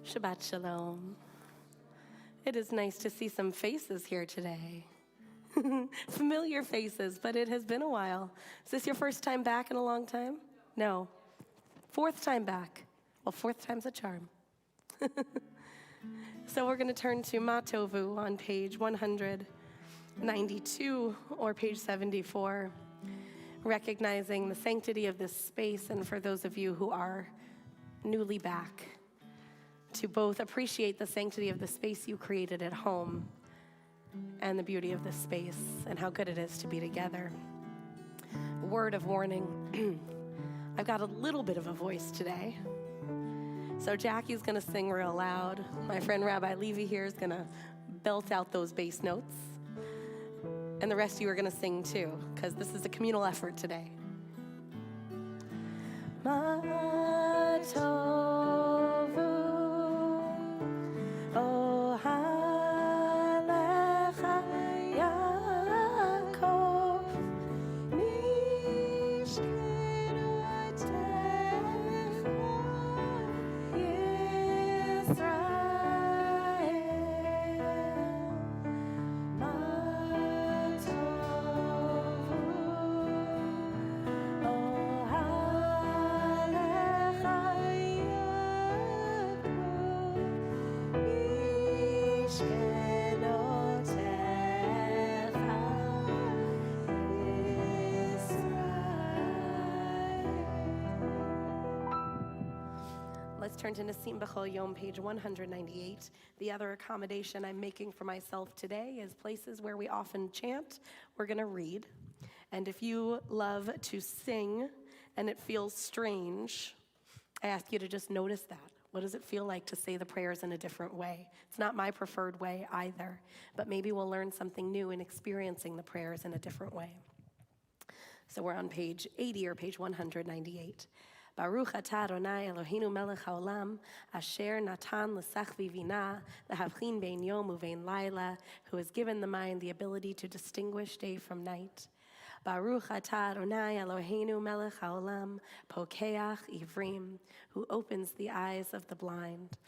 Shabbat Shalom. It is nice to see some faces here today. Familiar faces, but it has been a while. Is this your first time back in a long time? No. Fourth time back. Well, fourth time's a charm. So we're going to turn to Matovu on page 192 or page 74, recognizing the sanctity of this space, and for those of you who are newly back, to both appreciate the sanctity of the space you created at home and the beauty of this space and how good it is to be together. Word of warning, I've got a little bit of a voice today. So Jackie's going to sing real loud. My friend Rabbi Levi here is going to belt out those bass notes. And the rest of you are going to sing too, because this is a communal effort today. Matovu. Oh, halecha Yaakov, mishkenotecha Yisrael, Matovu. Oh, halecha Let's turn to Nasim B'chol Yom, page 198. The other accommodation I'm making for myself today is places where we often chant, we're going to read. And if you love to sing and it feels strange, I ask you to just notice that. What does it feel like to say the prayers in a different way? It's not my preferred way either, but maybe we'll learn something new in experiencing the prayers in a different way. So we're on page 80 or page 198. Baruch atah Adonai Eloheinu melech haolam, asher natan l'sach v'vina, lehavchin bein yom uvein laila, who has given the mind the ability to distinguish day from night. Baruch atah Adonai Eloheinu melech haolam, pokeach ivrim, who opens the eyes of the blind.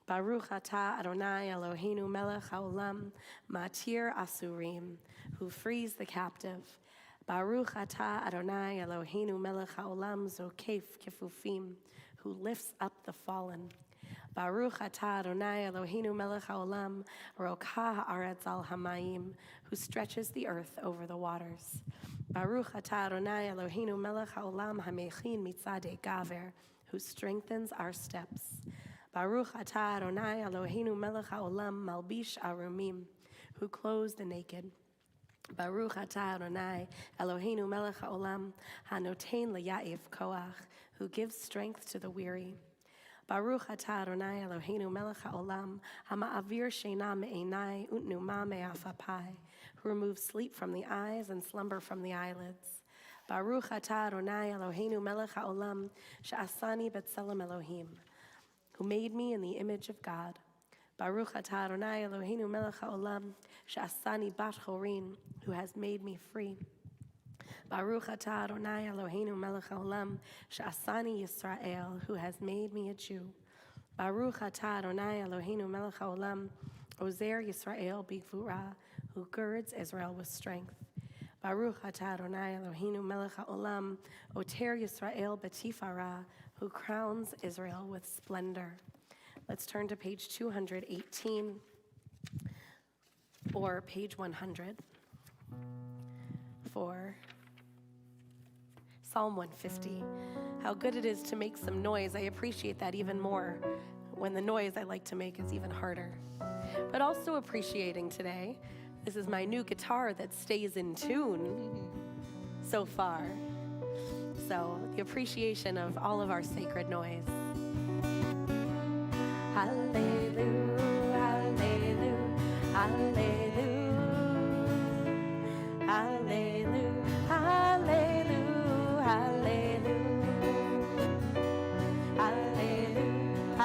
Baruch atah Adonai Eloheinu melech haolam, matir asurim, who frees the captive. Baruch atah Adonai Eloheinu melech haolam zokef kefufim, who lifts up the fallen. Baruch atah Adonai Eloheinu melech haolam rokah haaretz al hamayim, who stretches the earth over the waters. Baruch atah Adonai Eloheinu melech haolam hamechin mitzadei gaver, who strengthens our steps. Baruch atah Adonai Eloheinu melech haolam malbish arumim, who clothes the naked. Baruch atah Adonai Eloheinu melech haolam hanoten leyaev koach, who gives strength to the weary. Baruch atah Adonai Eloheinu melech haolam hama'avir sheina me'enai u'tnuma me'afapai, who removes sleep from the eyes and slumber from the eyelids. Baruch atah Adonai Eloheinu melech haolam she'asani b'tselem Elohim, who made me in the image of God. Baruch atah Adonai Eloheinu melech haolam she'asani bat chorin, who has made me free. Baruch atah Adonai Eloheinu melech haolam she'asani Yisrael, who has made me a Jew. Baruch atah Adonai Eloheinu melech haolam ozer Yisrael b'gvura, who girds Israel with strength. Baruch atah Adonai Eloheinu melech haolam oter Yisrael b'tifara, who crowns Israel with splendor. Let's turn to page 218 or page 100 for Psalm 150. How good it is to make some noise. I appreciate that even more when the noise I like to make is even harder. But also appreciating today, this is my new guitar that stays in tune so far. So the appreciation of all of our sacred noise. Hallelujah, hallelujah, hallelujah, hallelujah, hallelujah, hallelujah, hallelujah,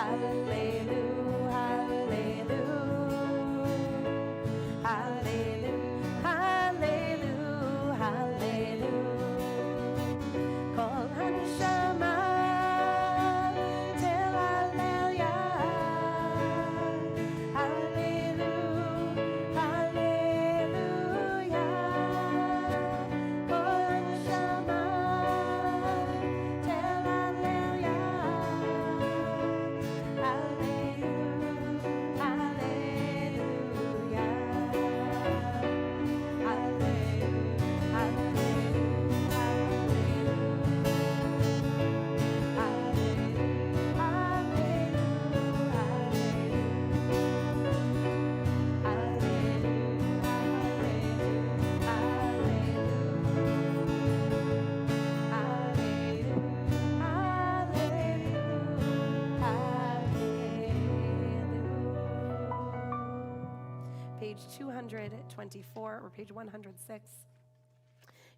hallelujah, hallelujah, hallelujah, hallelujah, hallelujah. Kol haneshama tel hallelujah. 224 or page 106.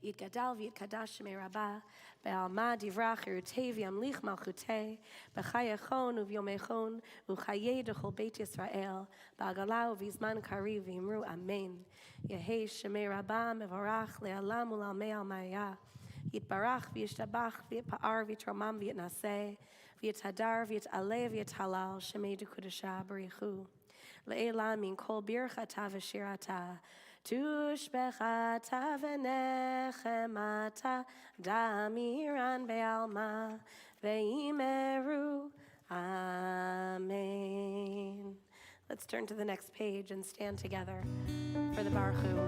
Yitgadal v'yitkadash shemei Rabbah, be'alma divrach yerutei v'yamlich malchutei, b'chayachon u'v'yomechon, u'chayei d'chol Beit Yisrael, ba'agala u'v'zman kariv v'yimru amen. Yehei shemei Rabbah mevorach le'alam u'lalmei almayah. Yitbarach v'yishtabach v'yitpa'ar v'yitromam v'yitnaseh, v'yithadar v'yit'aleh v'yithalal shemei d'Kedoshah b'richu. Le'elam min kol birchata v'shirata, Tushbechata v'nechemata damiran be'alma ve'imeru. Amen. Let's turn to the next page and stand together for the Baruch Hu.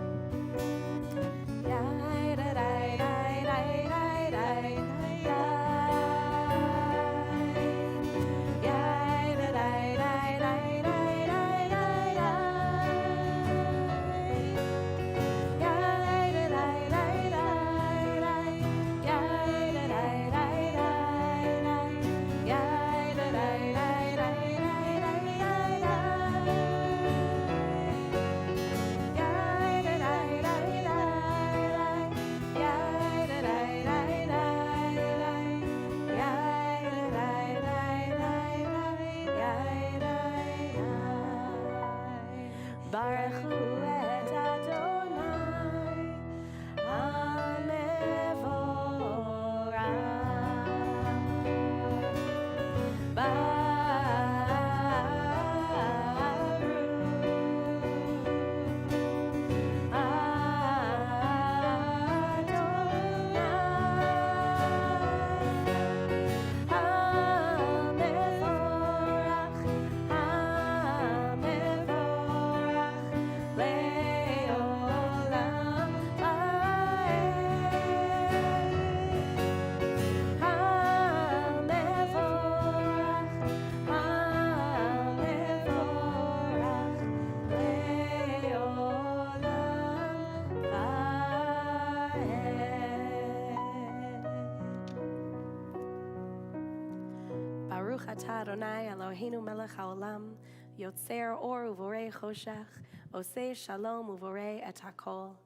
Baruch atah Adonai Eloheinu melech haolam, yotzer or uvorei choshech, oseh shalom uvorei et hakol,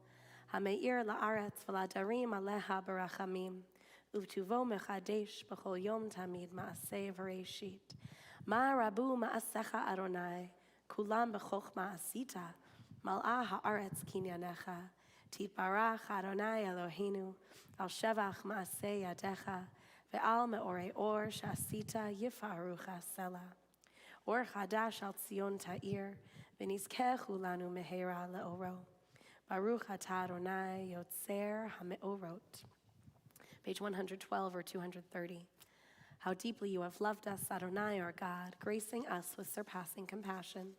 hameir la'aretz v'ladarim aleha barachamim, uvtuvo mechadesh b'chol yom tamid ma'aseh v'reishit. Ma rabu ma'asecha Adonai, kulam b'chochma asita, mal'ah ha'aretz kinyanecha, titbarach Adonai Eloheinu, al shevach ma'aseh yadecha, ve'al me'orei or shasita yifarucha sela. Or chadash al Tzion ta'ir, v'nizkechu lanu mehera le'oro. Baruch atah Adonai yotzer ha'me'orot. Page 112 or 230. How deeply you have loved us, Adonai our God, gracing us with surpassing compassion.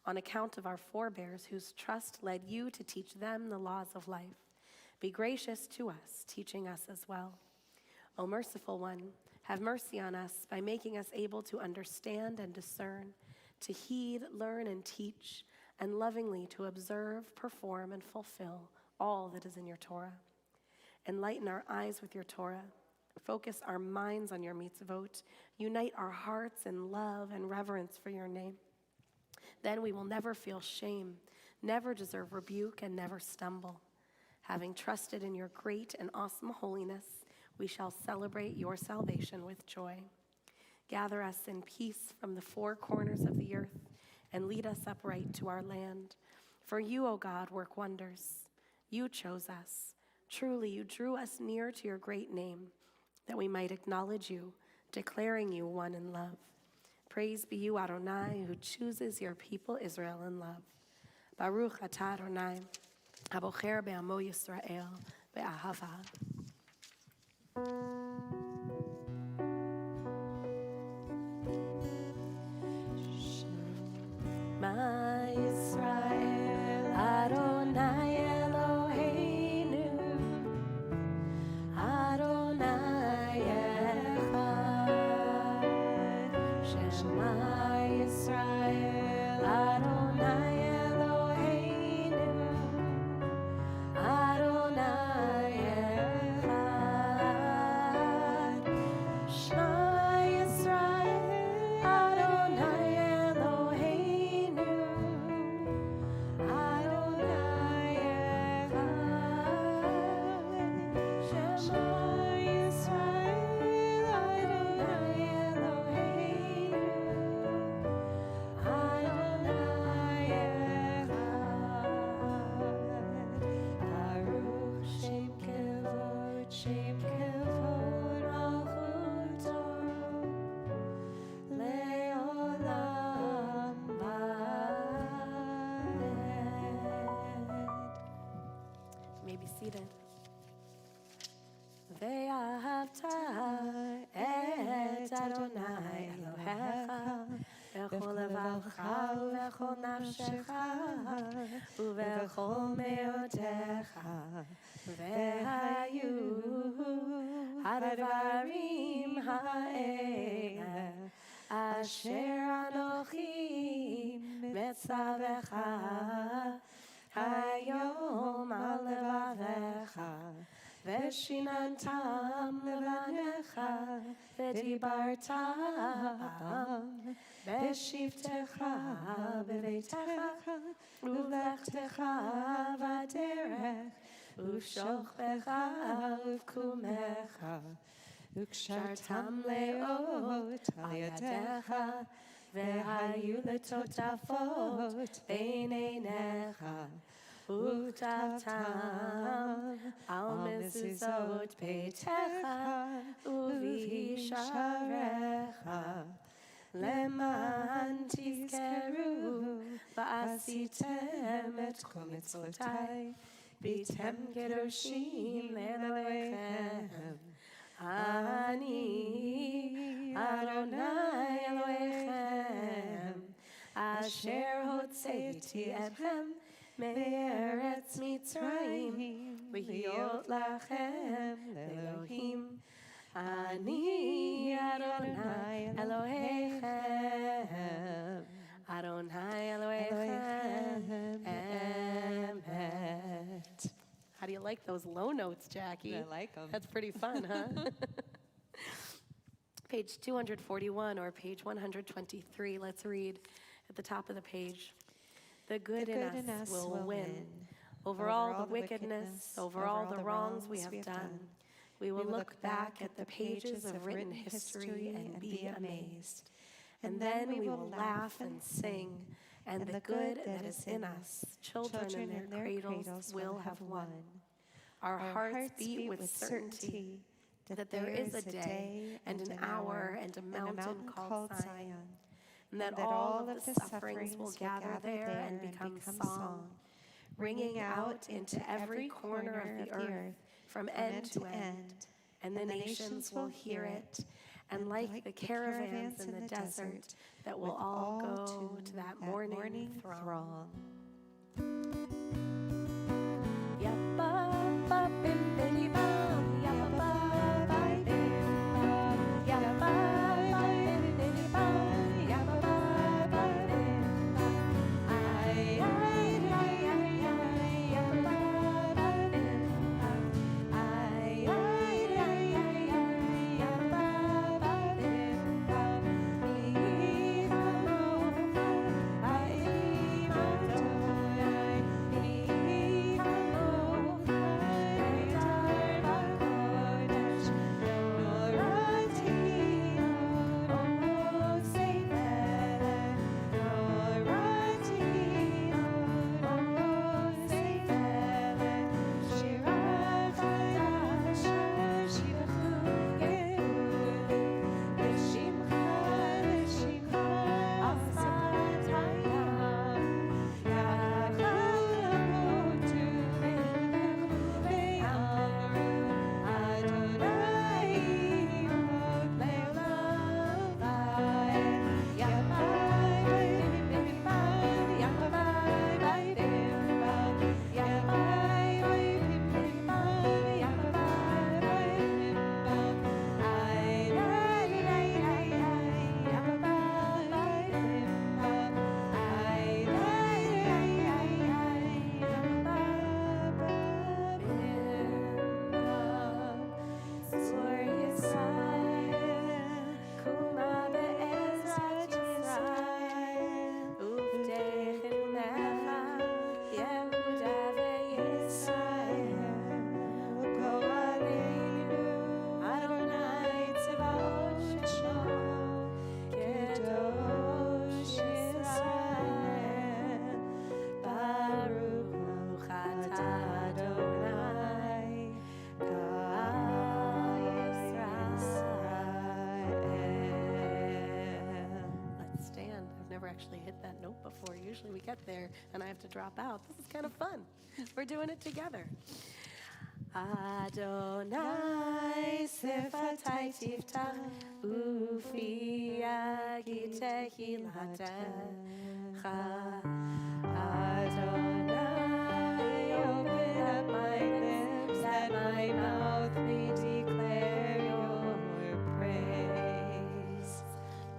On account of our forebears whose trust led you to teach them the laws of life, be gracious to us, teaching us as well. O merciful one, have mercy on us by making us able to understand and discern, to heed, learn, and teach, and lovingly to observe, perform, and fulfill all that is in your Torah. Enlighten our eyes with your Torah. Focus our minds on your mitzvot. Unite our hearts in love and reverence for your name. Then we will never feel shame, never deserve rebuke, and never stumble. Having trusted in your great and awesome holiness, we shall celebrate your salvation with joy. Gather us in peace from the four corners of the earth and lead us upright to our land. For you, O God, work wonders. You chose us. Truly, you drew us near to your great name, that we might acknowledge you, declaring you one in love. Praise be you, Adonai, who chooses your people Israel in love. Baruch atah Adonai, abocher be'amo Yisrael be'ahava. Shema Yisrael Adonai Eloheinu Adonai Echad. Shema Yisrael Adonai Eloheinu Adonai Echad. את אדוני אלוהיך בכל לבבך ובכל נפשך ובכל מאודך, והיו הדברים האלה אשר אנוכי מצווך היום על לבביך, ושיננתם לבניך ודיברת בם בשבתך בביתך ובלכתך בדרך ובשוכבך ובקומך, וקשרתם לאות על ידיך, והיו לטוטפות בין עיניך, וכתבתם על מזוזות ביתך ובשעריך, למען תזכרו ועשיתם את כל מצוותיי, והייתם קדושים לאלוהיכם. אני אדוני אלוהיכם, אשר הוצאתי אתכם מארץ מצרים, להיות לכם לאלוהים. אני אדוני אלוהיכם, אדוני אלוהיכם, אמת. How do you like those low notes, Jackie? I like them. That's pretty fun, huh? Page 241 or page 123. Let's read at the top of the page. The good in us will win over all the wickedness, over all the wrongs we have done. We will look back at the pages of written history and be amazed. And then we will laugh and sing, and the good that is in us, children in their cradles will have won. Our hearts beat with certainty that there is a day and an hour and a mountain called Zion, and that all of the sufferings will gather there and become song, ringing out into every corner of the earth from end to end, and the nations will hear it, and like the caravans in the desert that will all go to that morning throng. Actually hit that note before. Usually we get there and I have to drop out. This is kind of fun. We're doing it together. Adonai Sifatai Tiftach Ufi Yagi Tehillah-techa. Adonai, open up my lips that my mouth may declare your praise.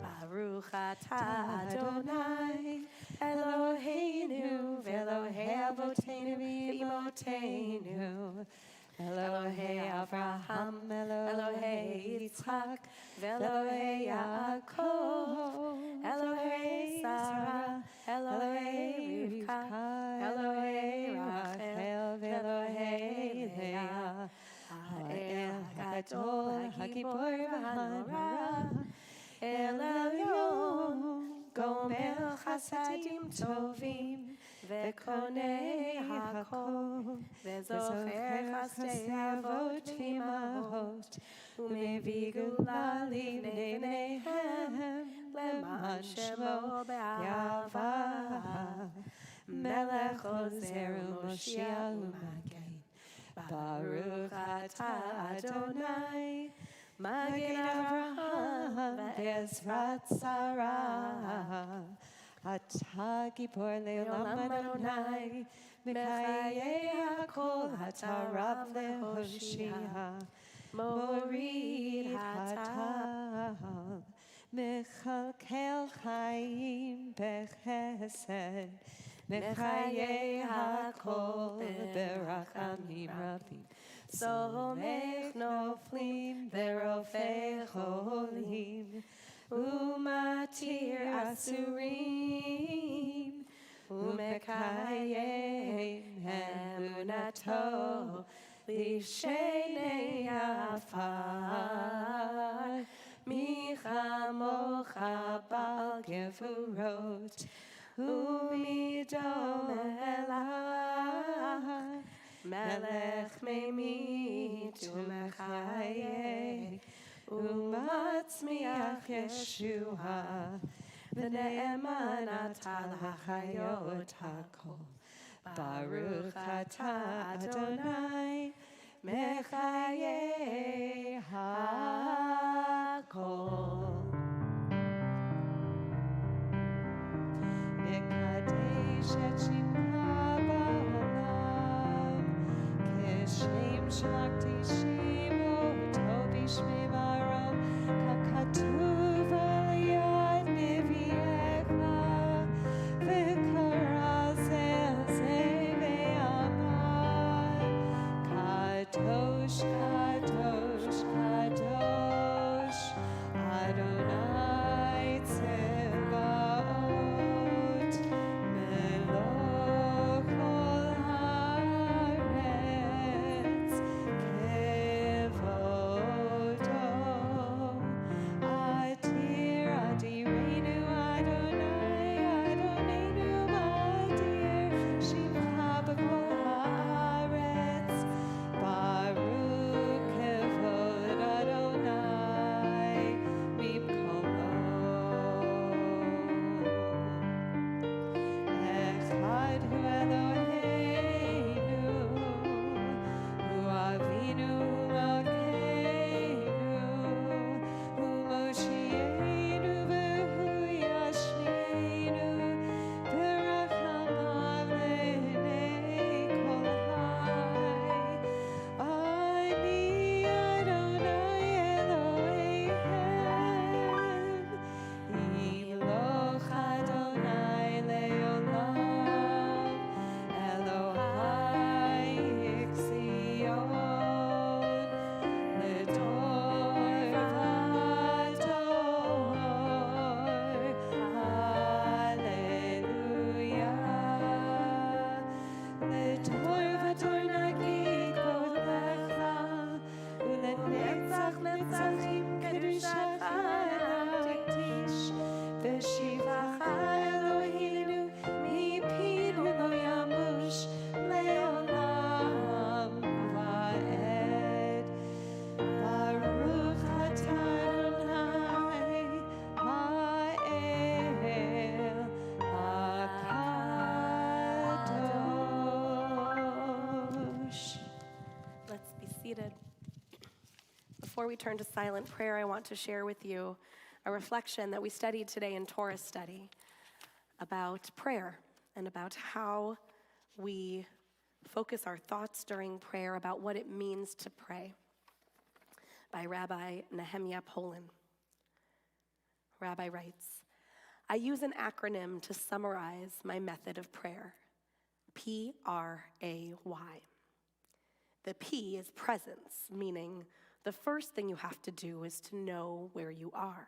Baruch atah Adonai Eloheinu v'Elohei Avotenu v'Imotenu Elohei Avraham, Elohei Yitzchak, Elohei Yaakov, Elohei Sarah, Elohei Rivka, Elohei Rachel, Elohei Leah, Ha'el Gadol, Hagibor v'Hanora, El Elyon, Gomer Chasadim Tovim, Vekonei Hakol, Vezocher Chasdei Avot v'Imahot, Umevi Gula livnei bneihem, Leman Shemo be'ahava, Melech Ozer u'Moshiach u'Magen, Baruch atah Adonai, Magen Avraham ve'ezrat Sarah. Atah Gibor le'olam Adonai, Mechayei hakol hatarav lehoshia, Morid hatab, Mechalkel chaim bechesed, Mechayei hakol berachamim rabim, Somech noflim verofei cholim, Umatir asurim, Umekayem emunato, Lishenei afar, Michamocha bal gevurot, Umidom elach, Melech memit umechayeh, Umatzmiach Yeshua, V'ne'eman atah l'chayot hakol, Baruch atah Adonai, Mechayeh hakol. Mekadesh et shimcha ba'olam, Keshem shlachti shimo tobi shmei marom, Kakatuv al yad neviecha, V'karal zeh zeh ve'amar, Kadosh, Kadosh, Kadosh, Adonai Tzevaot, Melech kol haaretz, Before we turn to silent prayer, I want to share with you a reflection that we studied today in Torah study about prayer and about how we focus our thoughts during prayer about what it means to pray, by Rabbi Nehemiah Poland. Rabbi writes, I use an acronym to summarize my method of prayer, P-R-A-Y. The P is presence, meaning the first thing you have to do is to know where you are.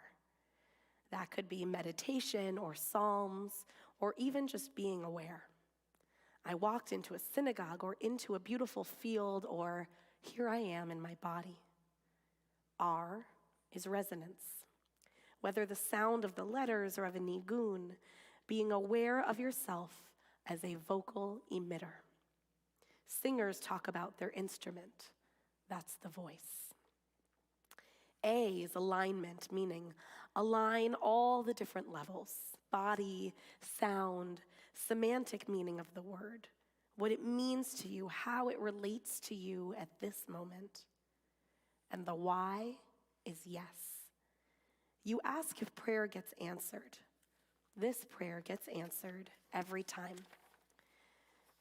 That could be meditation or psalms or even just being aware. I walked into a synagogue or into a beautiful field, or here I am in my body. R is resonance. Whether the sound of the letters or of a nigun, being aware of yourself as a vocal emitter. Singers talk about their instrument. That's the voice. A is alignment, meaning align all the different levels, body, sound, semantic meaning of the word, what it means to you, how it relates to you at this moment. And the Y is yes. You ask if prayer gets answered. This prayer gets answered every time.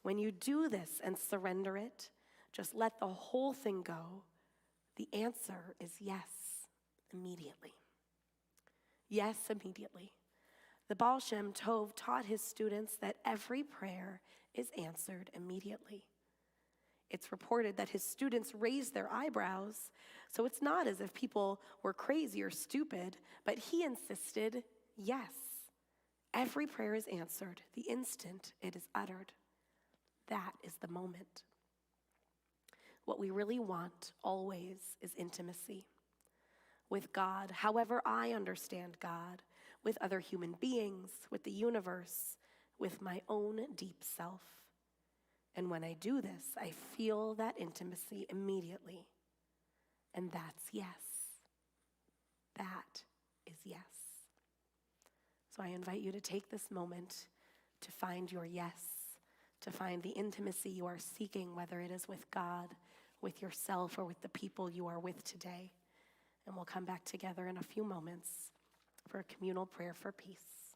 When you do this and surrender it, just let the whole thing go, the answer is yes, immediately. Yes, immediately. The Baal Shem Tov taught his students that every prayer is answered immediately. It's reported that his students raised their eyebrows, so it's not as if people were crazy or stupid, but he insisted, yes, every prayer is answered the instant it is uttered. That is the moment. What we really want always is intimacy with God, however I understand God, with other human beings, with the universe, with my own deep self. And when I do this, I feel that intimacy immediately. And that's yes. That is yes. So I invite you to take this moment to find your yes, to find the intimacy you are seeking, whether it is with God, with yourself, or with the people you are with today. And we'll come back together in a few moments for a communal prayer for peace.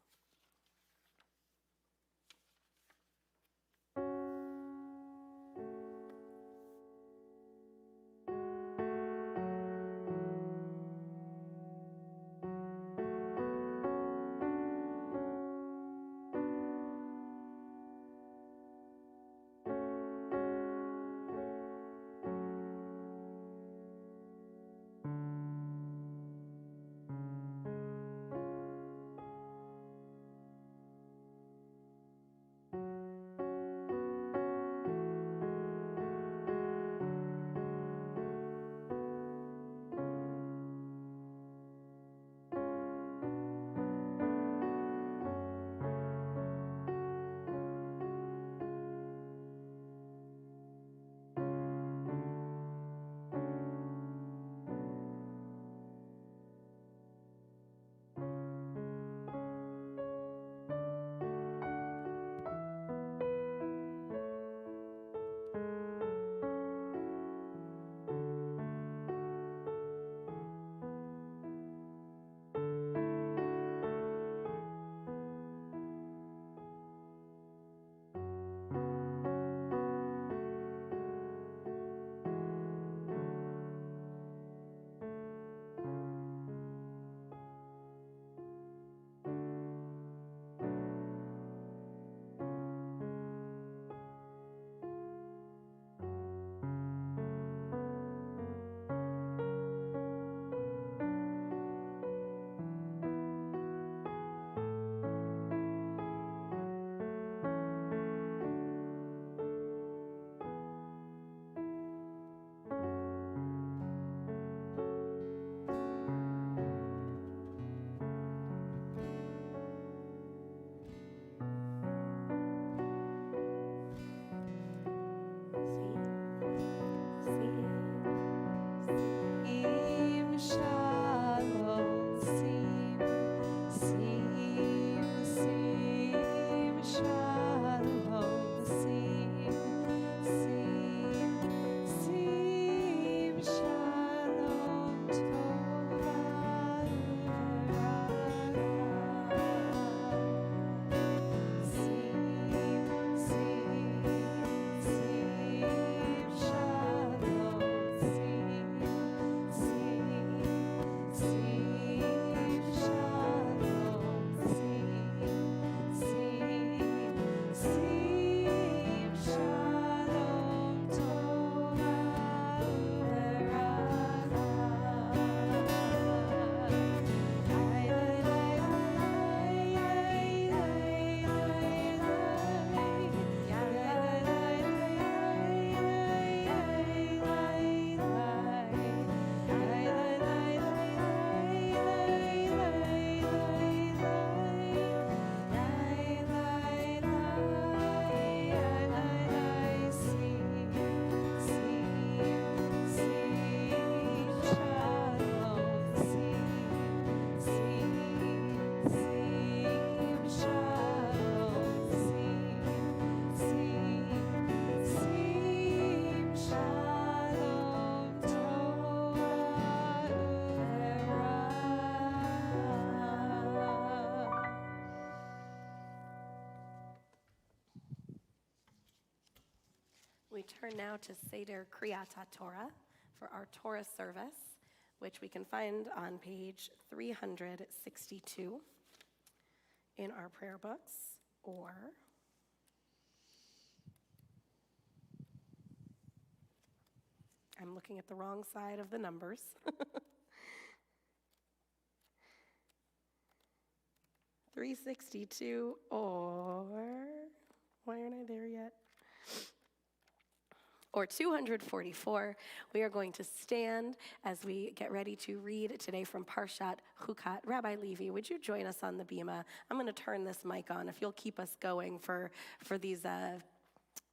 We turn now to Seder Kriyat Torah for our Torah service, which we can find on page 362 in our prayer books, or I'm looking at the wrong side of the numbers. 362, or why aren't I there yet? Or 244. We are going to stand as we get ready to read today from Parshat Chukat. Rabbi Levi, would you join us on the bima? I'm going to turn this mic on if you'll keep us going for these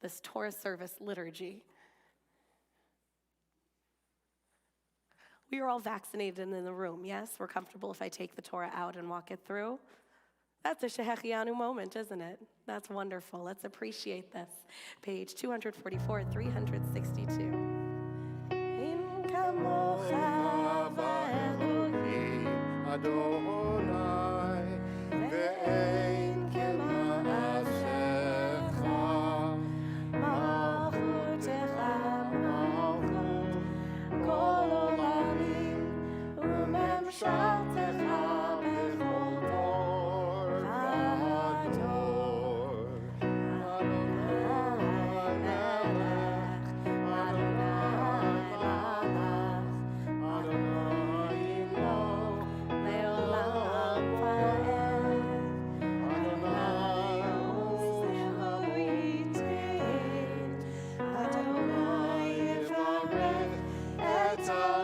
this Torah service liturgy. We are all vaccinated in the room, yes? We're comfortable if I take the Torah out and walk it through? That's a Shehechianu moment, isn't it? That's wonderful. Let's appreciate this. Page 244, 362. In kamocha v'Elohim Adonai ve'ein kema'asecha malchutecha malchut kol olamim u'memshaltecha Torah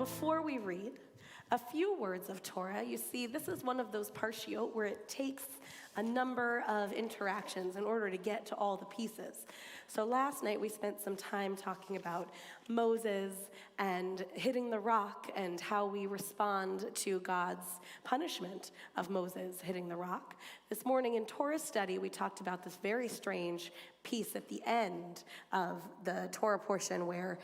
before we read, a few words of Torah. You see, this is one of those parshiot where it takes a number of interactions in order to get to all the pieces. So last night we spent some time talking about Moses and hitting the rock and how we respond to God's punishment of Moses hitting the rock. This morning in Torah study, we talked about this very strange piece at the end of the Torah portion where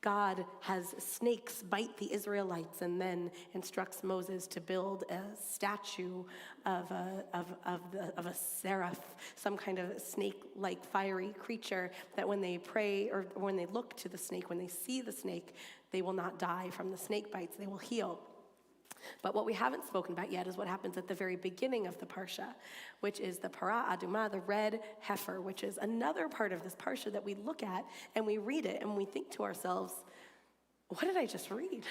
God has snakes bite the Israelites and then instructs Moses to build a statue of a seraph, some kind of snake-like fiery creature that when they pray or when they look to the snake, when they see the snake, they will not die from the snake bites, they will heal. But what we haven't spoken about yet is what happens at the very beginning of the parsha, which is the para aduma, the red heifer, which is another part of this parsha that we look at and we read it and we think to ourselves, what did I just read?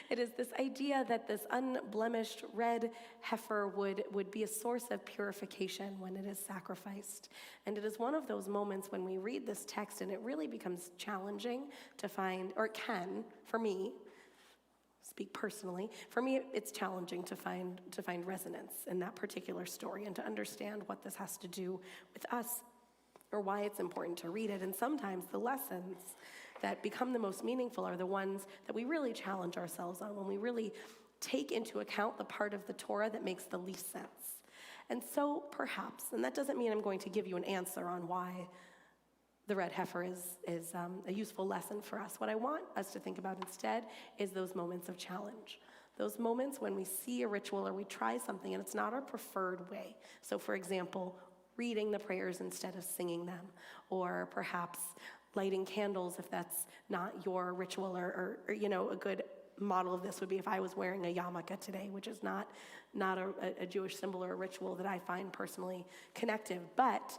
It is this idea that this unblemished red heifer would be a source of purification when it is sacrificed. And it is one of those moments when we read this text and it really becomes challenging to find, or it can, for me, speak personally, for me it's challenging to find resonance in that particular story and to understand what this has to do with us or why it's important to read it. And sometimes the lessons that become the most meaningful are the ones that we really challenge ourselves on, when we really take into account the part of the Torah that makes the least sense. And so perhaps, and that doesn't mean I'm going to give you an answer on why the red heifer is a useful lesson for us. What I want us to think about instead is those moments of challenge. Those moments when we see a ritual or we try something and it's not our preferred way. So for example, reading the prayers instead of singing them, or perhaps lighting candles if that's not your ritual, or a good model of this would be if I was wearing a yarmulke today, which is not a Jewish symbol or a ritual that I find personally connective. But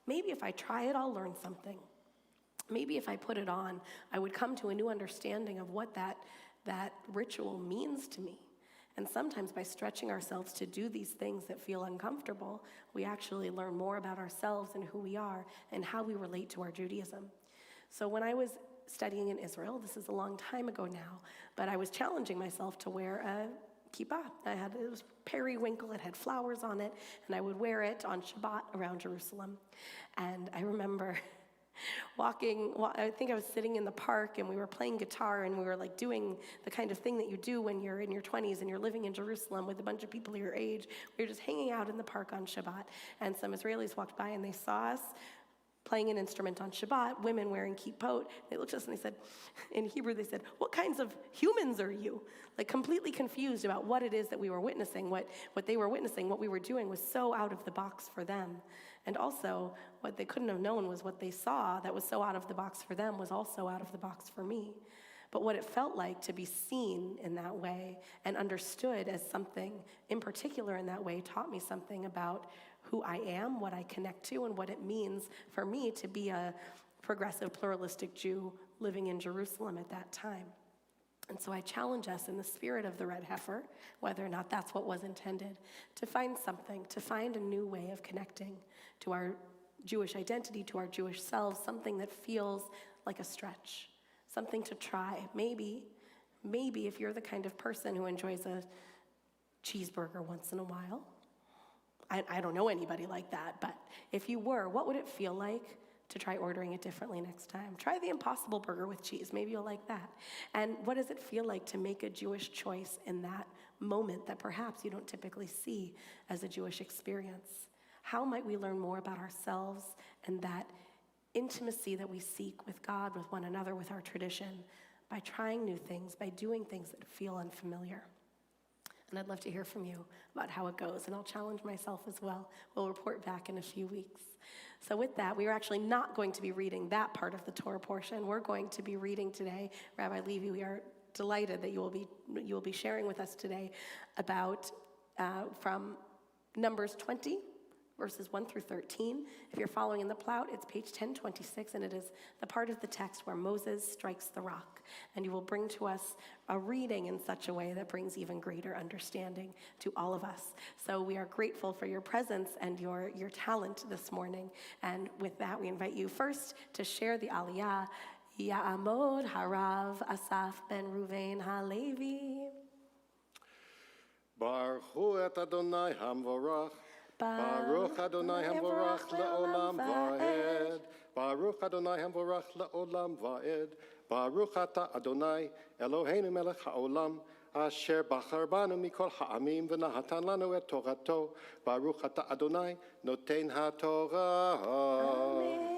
maybe if I try it, I'll learn something. Maybe if I put it on, I would come to a new understanding of what that ritual means to me. And sometimes by stretching ourselves to do these things that feel uncomfortable, we actually learn more about ourselves and who we are and how we relate to our Judaism. So when I was studying in Israel, this is a long time ago now, but I was challenging myself to wear a kippah. It was periwinkle, it had flowers on it, and I would wear it on Shabbat around Jerusalem. And I remember I think I was sitting in the park and we were playing guitar and we were like doing the kind of thing that you do when you're in your 20s and you're living in Jerusalem with a bunch of people your age. We were just hanging out in the park on Shabbat, and some Israelis walked by and they saw us playing an instrument on Shabbat, women wearing kippot. They looked at us and they said, in Hebrew, they said, "What kinds of humans are you?" Like completely confused about what it is that we were witnessing, what they were witnessing, what we were doing was so out of the box for them. And also, what they couldn't have known was what they saw that was so out of the box for them was also out of the box for me. But what it felt like to be seen in that way and understood as something in particular in that way taught me something about who I am, what I connect to, and what it means for me to be a progressive, pluralistic Jew living in Jerusalem at that time. And so I challenge us in the spirit of the red heifer, whether or not that's what was intended, to find something, to find a new way of connecting to our Jewish identity, to our Jewish selves, something that feels like a stretch, something to try. Maybe if you're the kind of person who enjoys a cheeseburger once in a while, I don't know anybody like that, but if you were, what would it feel like to try ordering it differently next time? Try the Impossible Burger with cheese. Maybe you'll like that. And what does it feel like to make a Jewish choice in that moment that perhaps you don't typically see as a Jewish experience? How might we learn more about ourselves and that intimacy that we seek with God, with one another, with our tradition, by trying new things, by doing things that feel unfamiliar? And I'd love to hear from you about how it goes, and I'll challenge myself as well. We'll report back in a few weeks. So with that, we are actually not going to be reading that part of the Torah portion. We're going to be reading today. Rabbi Levi, we are delighted that you will be sharing with us today about from Numbers 20, verses 1 through 13. If you're following in the Plout, it's page 1026, and it is the part of the text where Moses strikes the rock. And you will bring to us a reading in such a way that brings even greater understanding to all of us. So we are grateful for your presence and your talent this morning. And with that, we invite you first to share the Aliyah. Ya'amod harav Asaf ben Ruvain halevi. Baruch et Adonai hamvorach. Baruch Adonai hamvorach le'olam va'ed. Baruch Adonai hamvorach le'olam va'ed. Baruch ata Adonai Eloheinu melech ha'olam. Asher bachar banu mikol ha'amim v'nahatan lanu et torato. Baruch ata Adonai noten ha'torah. Amen.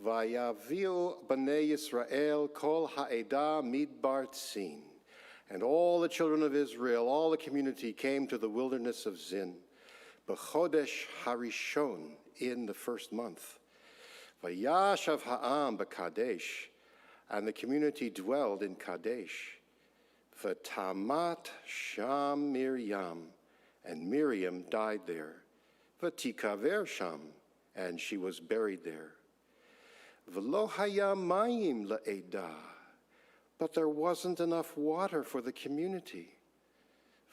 Vayaviu b'nei Yisrael kol ha'edah midbar tzin. And all the children of Israel, all the community, came to the wilderness of Zin, b'chodesh harishon, in the first month. Vayashav ha'am b'kadesh, and the community dwelled in Kadesh. V'tamat sham Miriam, and Miriam died there. V'tikaver sham, and she was buried there. V'lo haya mayim la'edah, but there wasn't enough water for the community.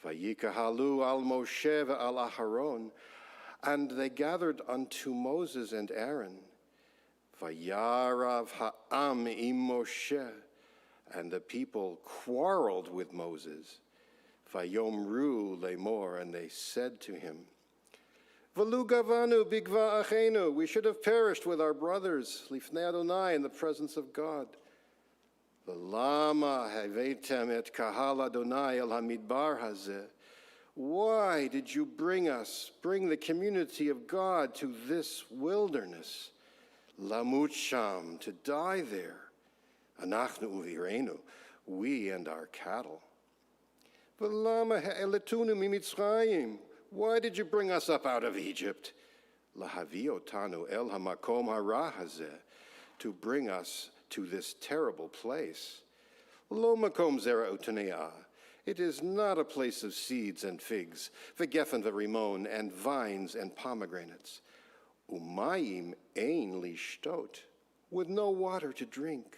Vayikahalu al Moshe ve'al Aharon, and they gathered unto Moses and Aaron. Vayarav ha'am im Moshe, and the people quarreled with Moses. Vayomru lemor, and they said to him, V'lu gavanu bigva achenu, we should have perished with our brothers, lifnei Adonai, in the presence of God. V'lama havetem et kahal Adonai el hamidbar hazeh. Why did you bring the community of God to this wilderness? Lamut sham, to die there. Anachnu uvirenu, we and our cattle. V'lama ha'eletunu mimitzrayim. Why did you bring us up out of Egypt? Lahaviotanu el hamakom hara hazeh, to bring us to this terrible place. Lo makom zera utanea, it is not a place of seeds and figs, v'gefen v'rimon, and vines and pomegranates. Umayim ein lishtot, with no water to drink.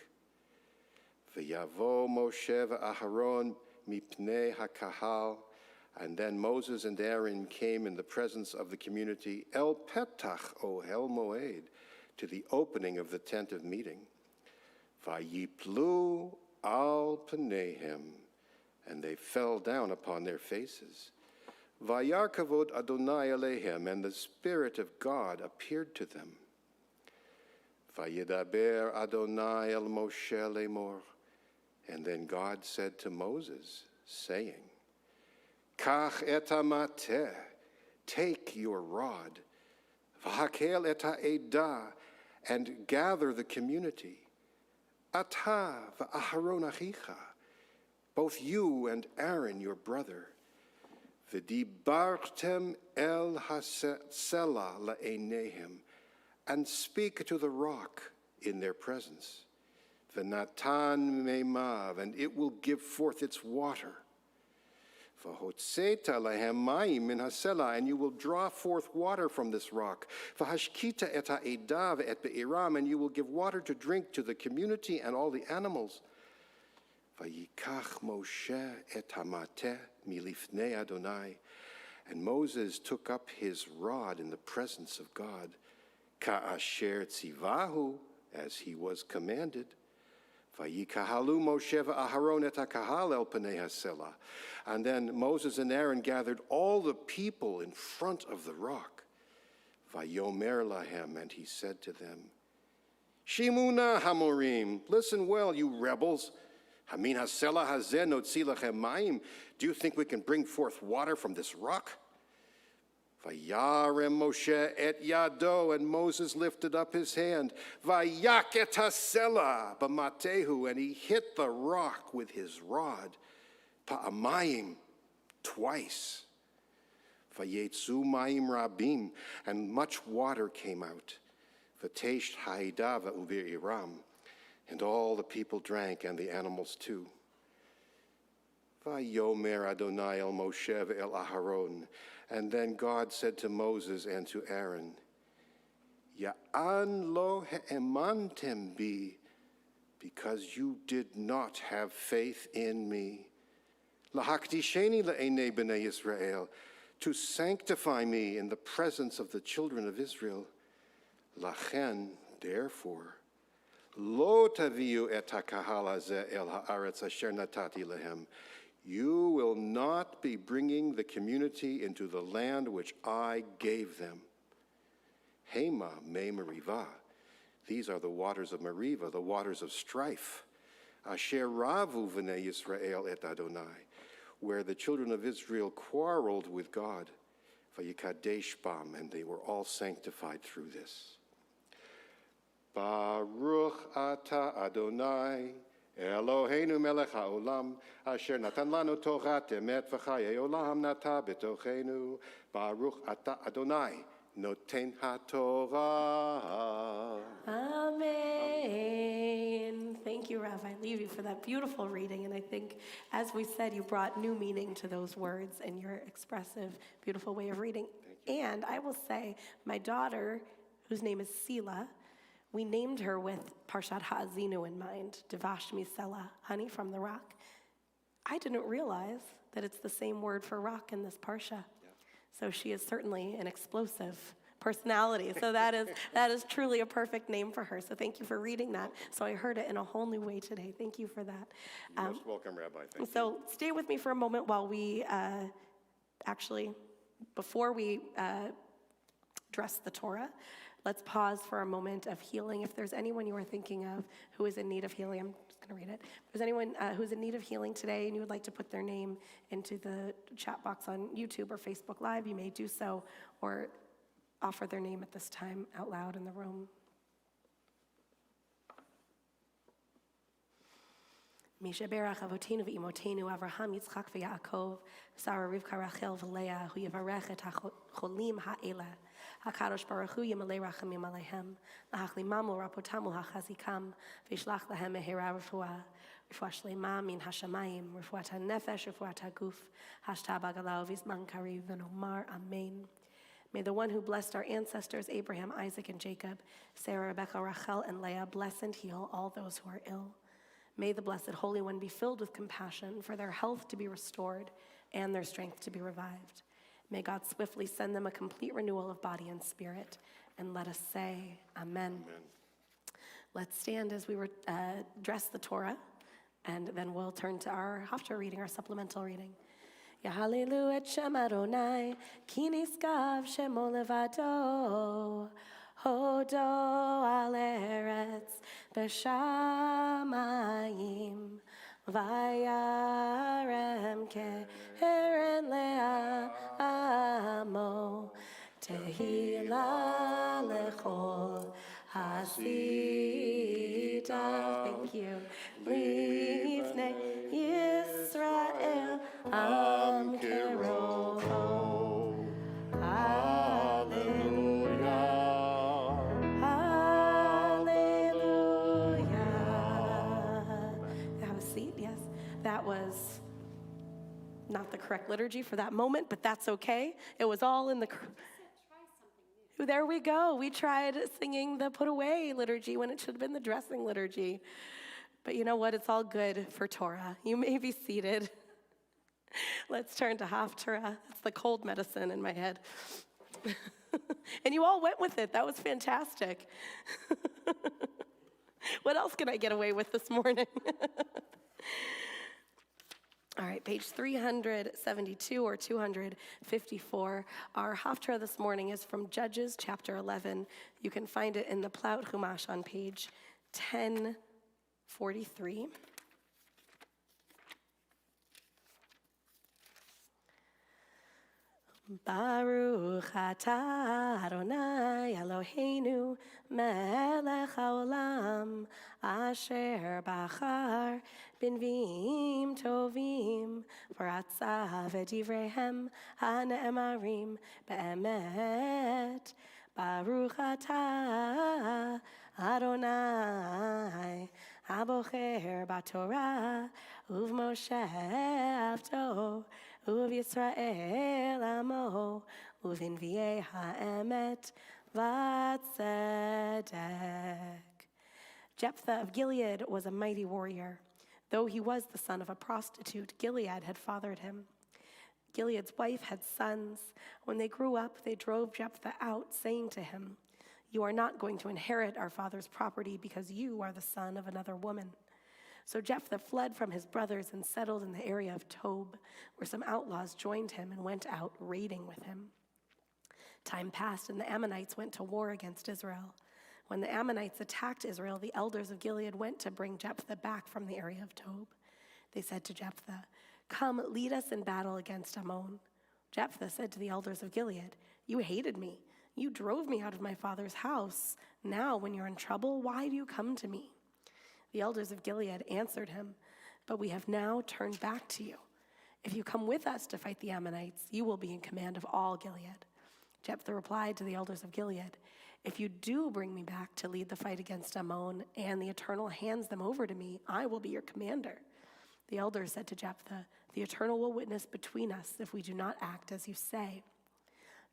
V'yavo Moshe v'Aharon mipnei hakahal, and then Moses and Aaron came in the presence of the community, El Petach Ohel Moed, to the opening of the tent of meeting. Vayiplu al Panehem, and they fell down upon their faces. Vayar kavod Adonai Alehem, and the Spirit of God appeared to them. Vayedaber Adonai el Moshe lemor, and then God said to Moses, saying, Kach et hamateh, take your rod, v'hakel et ha'edah, and gather the community. Ata v'Aharon achicha, both you and Aaron your brother. V'dibartem el hasela la'einehem, and speak to the rock in their presence. V'natan meimav, and it will give forth its water. V'hotzeta lehem mayim min hasela, and you will draw forth water from this rock. V'hashkita et ha'edah ve'et be'iram, and you will give water to drink to the community and all the animals. V'yikach Moshe et hamateh milifnei Adonai, and Moses took up his rod in the presence of God, ka'asher tzivahu, as he was commanded. Vayikahalu Moshe v'Aharon et hakahal el panei hasela. And then Moses and Aaron gathered all the people in front of the rock. Vayomer lahem, and he said to them, Shimuna hamorim, listen well, you rebels. Hamin hasela hazeh notzi lachem mayim. Do you think we can bring forth water from this rock? Vayarem Moshe et yado, and Moses lifted up his hand. Vayak et hasela b'matehu, and he hit the rock with his rod. Pa'amayim, twice. Vayetzu mayim rabim, and much water came out. V'tesht ha'edah v'uvi'iram, and all the people drank, and the animals too. Vayomer Adonai el Moshe ve'el Aharon, and then God said to Moses and to Aaron, Ya'an lo he'emantem bi, because you did not have faith in me. Lahakdisheni le'enei b'nei Yisrael, to sanctify me in the presence of the children of Israel. Lachen, therefore, lo taviu et hakahal hazeh el haaretz asher natati lehem. You will not be bringing the community into the land which I gave them. Hema me Meriva. These are the waters of Meriva, the waters of strife. Asher ravu v'nei Yisrael et Adonai, where the children of Israel quarreled with God. Vayikadesh bam, and they were all sanctified through this. Baruch ata Adonai, Eloheinu melech haolam, asher natan lanu torat emet v'chayei olam nata betochenu. Baruch ata Adonai, noten haTorah. Amen. Thank you, Rabbi Levi, for that beautiful reading. And I think, as we said, you brought new meaning to those words in your expressive, beautiful way of reading. And I will say, my daughter, whose name is Sila, we named her with Parshat Ha'azinu in mind, Devash Misela, honey from the rock. I didn't realize that it's the same word for rock in this Parsha. Yeah. So she is certainly an explosive personality. So that is truly a perfect name for her. So thank you for reading that. So I heard it in a whole new way today. Thank you for that. You're most welcome, Rabbi. Thank you. So stay with me for a moment while we before we dress the Torah. Let's pause for a moment of healing. If there's anyone you are thinking of who is in need of healing, I'm just going to read it. If there's anyone who's in need of healing today and you would like to put their name into the chat box on YouTube or Facebook Live, you may do so, or offer their name at this time out loud in the room. Misha Berach Avotenu v'Imotenu Avraham Yitzchak v'Yaakov Sara Rivka Rachel v'Leah Hu Yivarech et HaCholim ha'Ela HaKadosh Baruch Hu Yimalei Rachamim Aleihem Lahachlimamu Rapotamu HaChazikam V'Yishlach Lahem Mehera Refuah Refuah Shlema Min HaShamayim Refuat HaNefesh Refuat HaGuf Hashta Bagalau V'Zman Kariv V'Nomar Amen. May the one who blessed our ancestors Abraham, Isaac, and Jacob, Sarah, Rebecca, Rachel, and Leah bless and heal all those who are ill. May the Blessed Holy One be filled with compassion for their health to be restored and their strength to be revived. May God swiftly send them a complete renewal of body and spirit. And let us say, Amen. Amen. Let's stand as we dress the Torah, and then we'll turn to our Haftarah reading, our supplemental reading. Yahalelu et Shem Adonai, ki niskav shemo levado. Hodo al eretz b'shamayim vayarem keren le'amo Kehilah lechol hasita. Thank you. Livnei Yisrael am kerovo. That was not the correct liturgy for that moment, but that's okay. It was all in the... There we go. We tried singing the put away liturgy when it should have been the dressing liturgy. But you know what? It's all good for Torah. You may be seated. Let's turn to Haftarah. That's the cold medicine in my head. And you all went with it. That was fantastic. What else can I get away with this morning? All right, page 372 or 254. Our Haftarah this morning is from Judges chapter 11. You can find it in the Plaut Chumash on page 1043. Baruch atah Adonai Eloheinu melech haolam asher bachar b'nviim tovim v'ratza v'divreihem hane'emarim be'emet. Baruch atah Adonai abocher b'Torah uv'Moshe avto Uv Yisrael amo, uvinviei ha'emet v'tzedek. Jephthah of Gilead was a mighty warrior. Though he was the son of a prostitute, Gilead had fathered him. Gilead's wife had sons. When they grew up, they drove Jephthah out, saying to him, You are not going to inherit our father's property because you are the son of another woman." So Jephthah fled from his brothers and settled in the area of Tob, where some outlaws joined him and went out raiding with him. Time passed, and the Ammonites went to war against Israel. When the Ammonites attacked Israel, the elders of Gilead went to bring Jephthah back from the area of Tob. They said to Jephthah, "Come, lead us in battle against Ammon." Jephthah said to the elders of Gilead, "You hated me. You drove me out of my father's house. Now, when you're in trouble, why do you come to me?" The elders of Gilead answered him, "But we have now turned back to you. If you come with us to fight the Ammonites, you will be in command of all Gilead." Jephthah replied to the elders of Gilead, "If you do bring me back to lead the fight against Ammon, and the Eternal hands them over to me, I will be your commander." The elders said to Jephthah, "The Eternal will witness between us if we do not act as you say."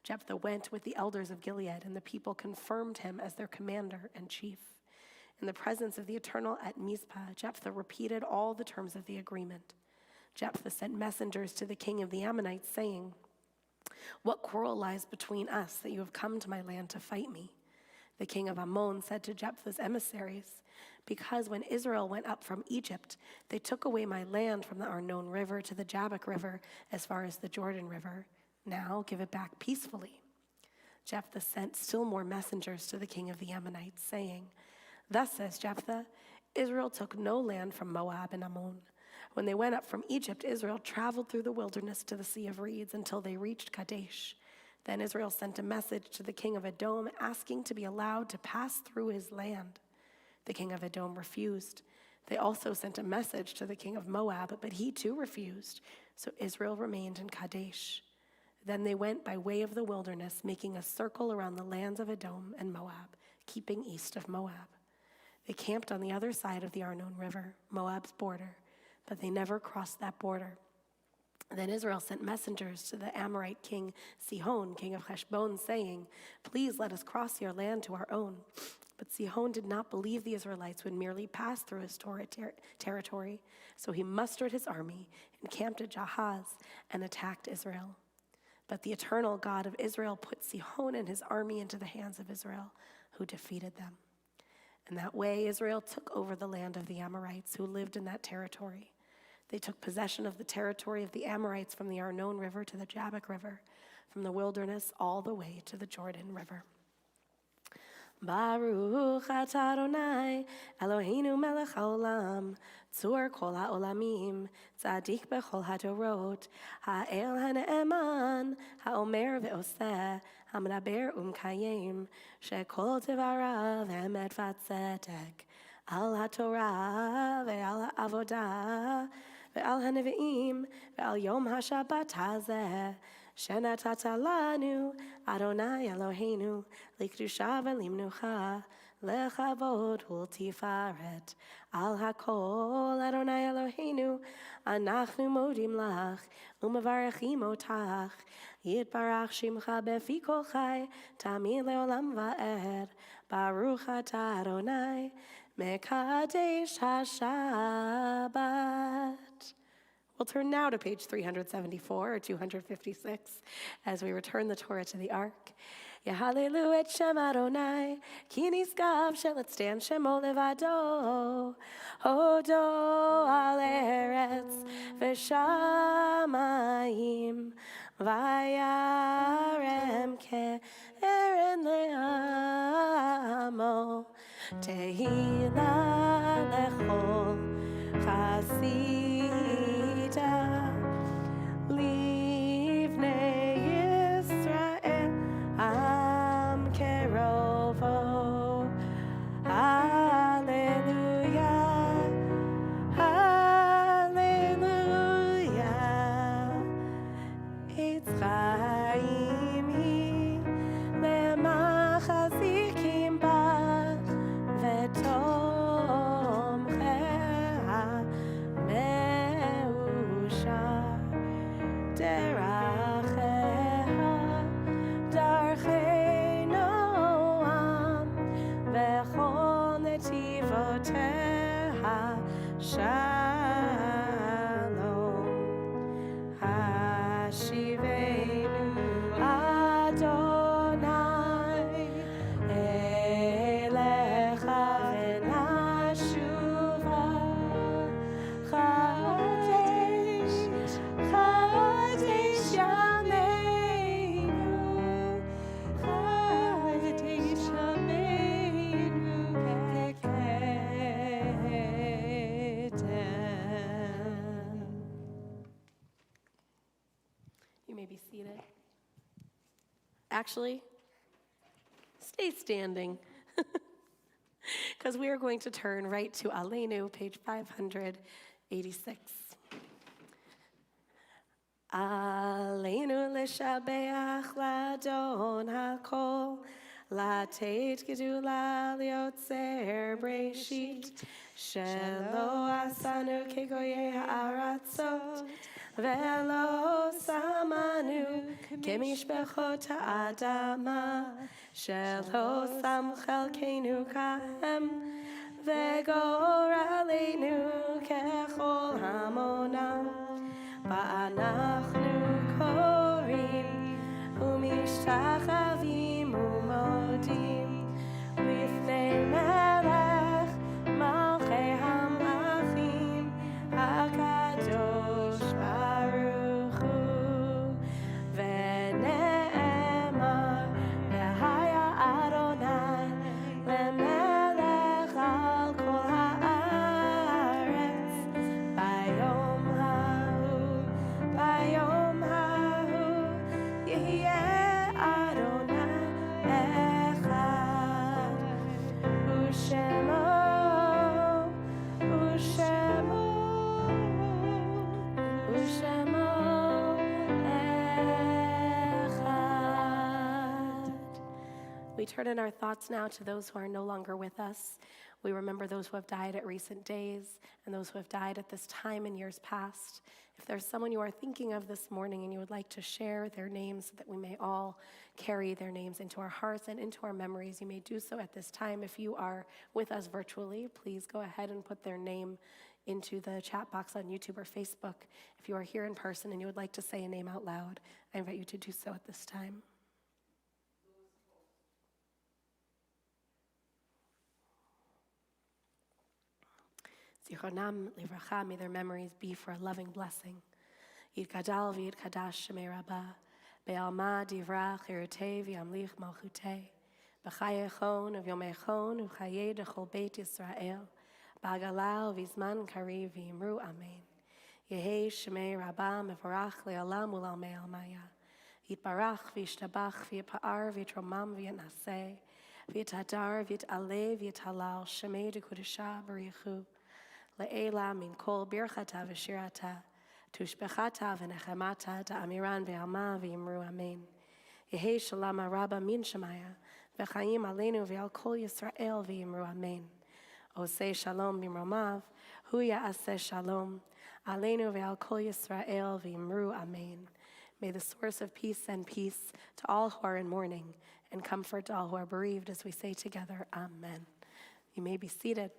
Jephthah went with the elders of Gilead, and the people confirmed him as their commander and chief. In the presence of the Eternal at Mizpah, Jephthah repeated all the terms of the agreement. Jephthah sent messengers to the king of the Ammonites, saying, "What quarrel lies between us that you have come to my land to fight me?" The king of Ammon said to Jephthah's emissaries, "Because when Israel went up from Egypt, they took away my land from the Arnon River to the Jabbok River as far as the Jordan River. Now give it back peacefully." Jephthah sent still more messengers to the king of the Ammonites, saying, "Thus says Jephthah, Israel took no land from Moab and Ammon. When they went up from Egypt, Israel traveled through the wilderness to the Sea of Reeds until they reached Kadesh. Then Israel sent a message to the king of Edom asking to be allowed to pass through his land. The king of Edom refused. They also sent a message to the king of Moab, but he too refused. So Israel remained in Kadesh. Then they went by way of the wilderness, making a circle around the lands of Edom and Moab, keeping east of Moab. They camped on the other side of the Arnon River, Moab's border, but they never crossed that border. Then Israel sent messengers to the Amorite king Sihon, king of Heshbon, saying, "Please let us cross your land to our own." But Sihon did not believe the Israelites would merely pass through his territory, so he mustered his army, encamped at Jahaz, and attacked Israel. But the Eternal God of Israel put Sihon and his army into the hands of Israel, who defeated them. In that way, Israel took over the land of the Amorites who lived in that territory. They took possession of the territory of the Amorites from the Arnon River to the Jabbok River, from the wilderness all the way to the Jordan River. Baruch atah Adonai, Eloheinu melech haolam, tzur kol haolamim, tzadik bechol hadorot, ha'el ha'ne'eman, ha'omer ve'oseh, ha'medaber u'mkayim, she'kol devarav emet v'tzedek, al ha'torah ve'al ha'avodah, ve'al ha'nevi'im, ve'al yom ha'shabbat hazeh, Shenatata lanu, Adonai Eloheinu, likdusha v'limnucha, lechavod ultifaret, al hakol Adonai Eloheinu, anachnu modim lach, umavarachim otach, yitbarach shimcha befi kol chai, tamid leolam va'ed, baruch atah Adonai, mekadesh haShabbat. We'll turn now to page 374 or 256 as we return the Torah to the Ark. Yehallelu et Shem Adonai, ki niskav shelet stan shemo levado, hodo al eretz v'shamayim, vayarem ke'eren le'amo, Kehilah lechol chasida, livnei Yisrael am kerovo. Hallelujah, hallelujah. Eitz chaim hi lemachazikim bach v'tomcheha Actually, stay standing. Because we are going to turn right to Aleinu, page 586. Aleinu l'shabeach l'adon hakol, לתת גדולה ליוצר בראשית, שלא עשנו כגויי הארצות, ולא שמנו כמשפחות האדמה, שלא שם חלקנו כהם, וגורלנו ככל המונם, ואנחנו קוראים ומשתחווים ומודים לפני מלך מלכי המלכים הקדוש ברוך הוא, ונאמר והיה אדוני למלך על כל הארץ ביום ההוא יהיה We turn in our thoughts now to those who are no longer with us. We remember those who have died at recent days and those who have died at this time in years past. If there's someone you are thinking of this morning and you would like to share their names so that we may all carry their names into our hearts and into our memories, you may do so at this time. If you are with us virtually, please go ahead and put their name into the chat box on YouTube or Facebook. If you are here in person and you would like to say a name out loud, I invite you to do so at this time. Zichronam livracha, may their memories be for a loving blessing. Yidgadal v'yidkadash shemei rabbah, be'alma divrach irutei v'yamlich malchutei, b'chayechon v'yomechon v'chayei dechol beit Yisrael, b'agalal v'zman kariv v'yimru amen. Yehei shemei rabbah mevorach le'alam u'lalmei almaya, yitbarach v'yishtabach v'yipa'ar v'yitromam v'yitnaseh, v'yitadar v'yit'aleh v'yithalal shemei Kedoshah b'richu, Le'ela min kol birchata v'shirata, tushbechata v'nechemata, ta'amiran ve'alma v'yimru amen. Yehei shalom rabba min shemaya, v'chaim aleinu ve'al kol Yisrael v'yimru amen. Osei shalom b'mromav, hu ya'aseh shalom, aleinu ve'al kol Yisrael v'yimru amen. May the source of peace send peace to all who are in mourning, and comfort to all who are bereaved as we say together, amen. You may be seated.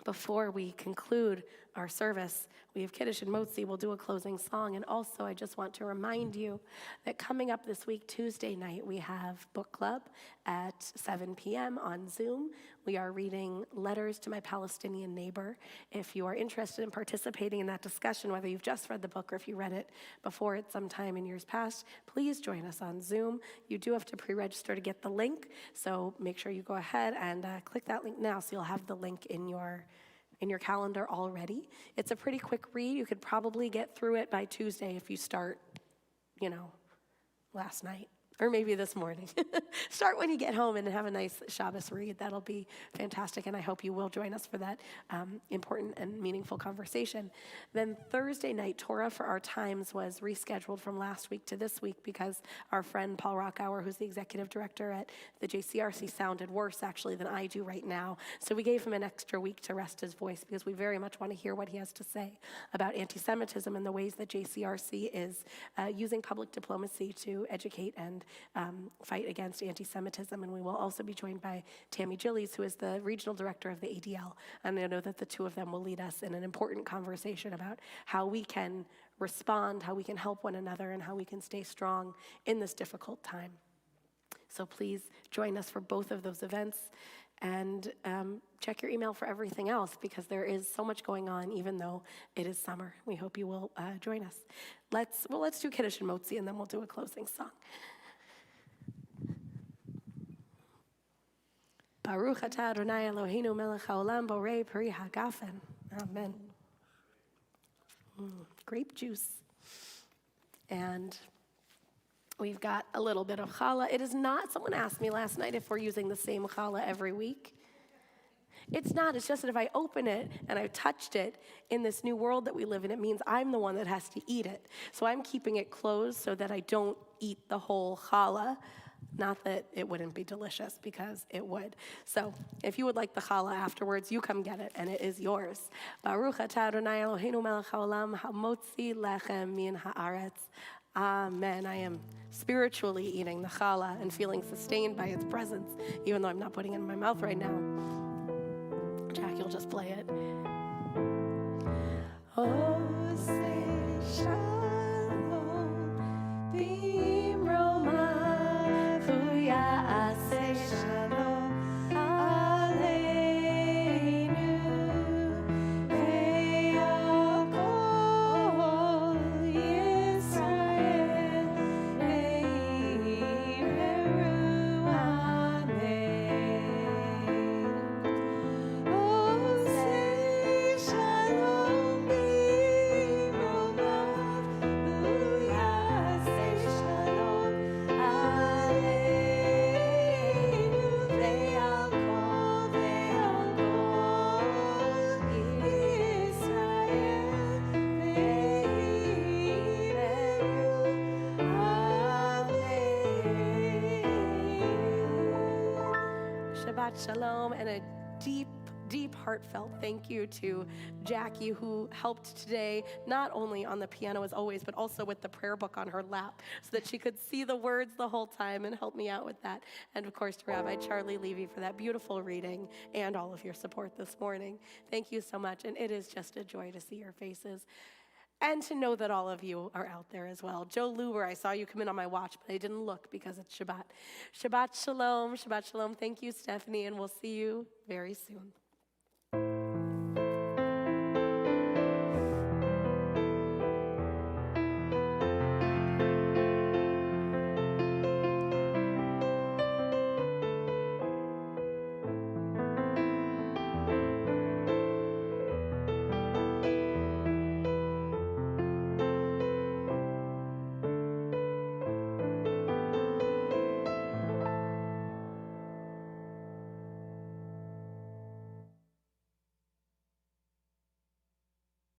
Before we conclude our service, we have Kiddush and Motzi. We'll do a closing song. And also, I just want to remind you that coming up this week, Tuesday night, we have book club at 7 p.m. on Zoom. We are reading Letters to My Palestinian Neighbor. If you are interested in participating in that discussion, whether you've just read the book or if you read it before at some time in years past, please join us on Zoom. You do have to pre-register to get the link, so make sure you go ahead and click that link now so you'll have the link in your calendar already. It's a pretty quick read. You could probably get through it by Tuesday if you start, last night. Or maybe this morning. Start when you get home and have a nice Shabbos read. That'll be fantastic, and I hope you will join us for that important and meaningful conversation. Then Thursday night, Torah for Our Times was rescheduled from last week to this week because our friend Paul Rockauer, who's the executive director at the JCRC, sounded worse actually than I do right now. So we gave him an extra week to rest his voice because we very much want to hear what he has to say about anti-Semitism and the ways that JCRC is using public diplomacy to educate and fight against anti-Semitism. And we will also be joined by Tammy Gillies, who is the regional director of the ADL. And I know that the two of them will lead us in an important conversation about how we can respond, how we can help one another, and how we can stay strong in this difficult time. So please join us for both of those events. And check your email for everything else because there is so much going on even though it is summer. We hope you will join us. Let's do Kiddush and Motzi and then we'll do a closing song. Baruch atah Adonai Eloheinu melech haolam borei peri hagafen. Amen. Grape juice. And We've got a little bit of challah. It is not, someone asked me last night if we're using the same challah every week. It's not. It's just that if I open it and I've touched it in this new world that we live in, it means I'm the one that has to eat it. So I'm keeping it closed so that I don't eat the whole challah. Not that it wouldn't be delicious, because it would. So if you would like the challah afterwards, you come get it, and it is yours. Baruch atah Adonai Eloheinu melech haolam hamotzi lechem min haaretz. Amen. I am spiritually eating the challah and feeling sustained by its presence, even though I'm not putting it in my mouth right now. Jack, you'll just play it. Oh, say shalom, b'roma, v'ya'aseh shalom aleinu, ve'al kol Yisrael, ve'yimeru amen. Oh, say shalom, b'roma, v'ya'aseh shalom aleinu, ve'al kol Yisrael, ve'yimeru amen. Shabbat Shalom, and a deep, deep heartfelt thank you to Jackie, who helped today, not only on the piano as always, but also with the prayer book on her lap so that she could see the words the whole time and help me out with that. And of course to Rabbi Charlie Levy for that beautiful reading and all of your support this morning. Thank you so much, and it is just a joy to see your faces. And to know that all of you are out there as well. Joe Luber, I saw you come in on my watch, but I didn't look because it's Shabbat. Shabbat Shalom, Shabbat Shalom. Thank you, Stephanie, and we'll see you very soon.